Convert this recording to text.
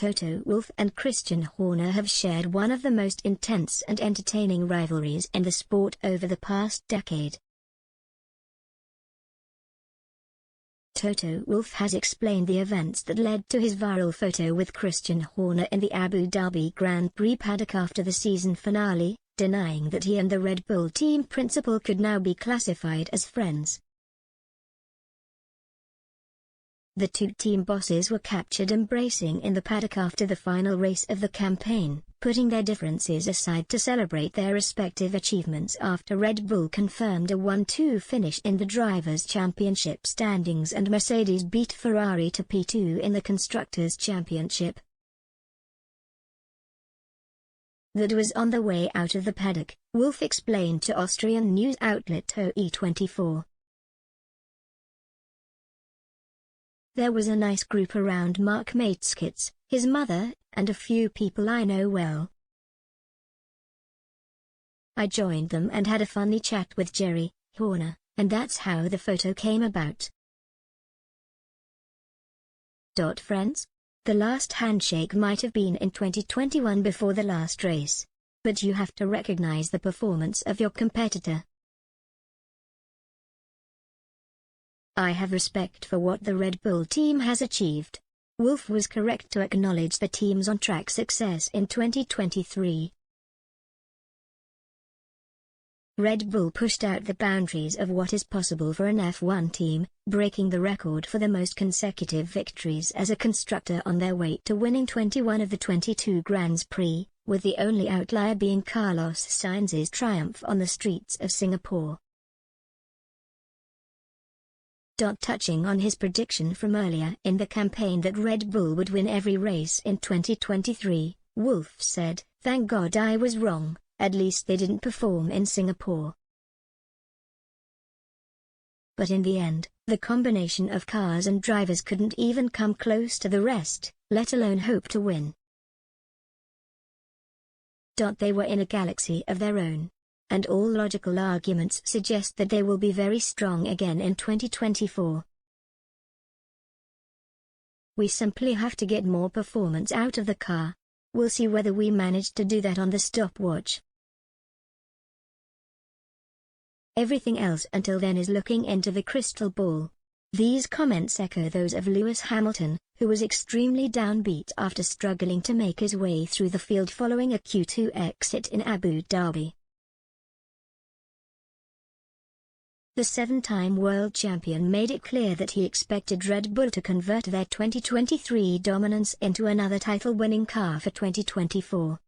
Toto Wolff and Christian Horner have shared one of the most intense and entertaining rivalries in the sport over the past decade. Toto Wolff has explained the events that led to his viral photo with Christian Horner in the Abu Dhabi Grand Prix paddock after the season finale, denying that he and the Red Bull team principal could now be classified as friends. The two team bosses were captured embracing in the paddock after the final race of the campaign, putting their differences aside to celebrate their respective achievements after Red Bull confirmed a 1-2 finish in the Drivers' Championship standings and Mercedes beat Ferrari to P2 in the Constructors' Championship. That was on the way out of the paddock, Wolff explained to Austrian news outlet OE24. There was a nice group around Mark Mateschitz, his mother, and a few people I know well. I joined them and had a funny chat with Jerry, Horner, and that's how the photo came about. Friends? The last handshake might have been in 2021 before the last race. But you have to recognize the performance of your competitor. I have respect for what the Red Bull team has achieved. Wolff was correct to acknowledge the team's on-track success in 2023. Red Bull pushed out the boundaries of what is possible for an F1 team, breaking the record for the most consecutive victories as a constructor on their way to winning 21 of the 22 Grands Prix, with the only outlier being Carlos Sainz's triumph on the streets of Singapore. Touching on his prediction from earlier in the campaign that Red Bull would win every race in 2023, Wolff said, "Thank God I was wrong, at least they didn't perform in Singapore." But in the end, the combination of cars and drivers couldn't even come close to the rest, let alone hope to win. They were in a galaxy of their own. And all logical arguments suggest that they will be very strong again in 2024. We simply have to get more performance out of the car. We'll see whether we manage to do that on the stopwatch. Everything else until then is looking into the crystal ball. These comments echo those of Lewis Hamilton, who was extremely downbeat after struggling to make his way through the field following a Q2 exit in Abu Dhabi. The 7-time world champion made it clear that he expected Red Bull to convert their 2023 dominance into another title-winning car for 2024.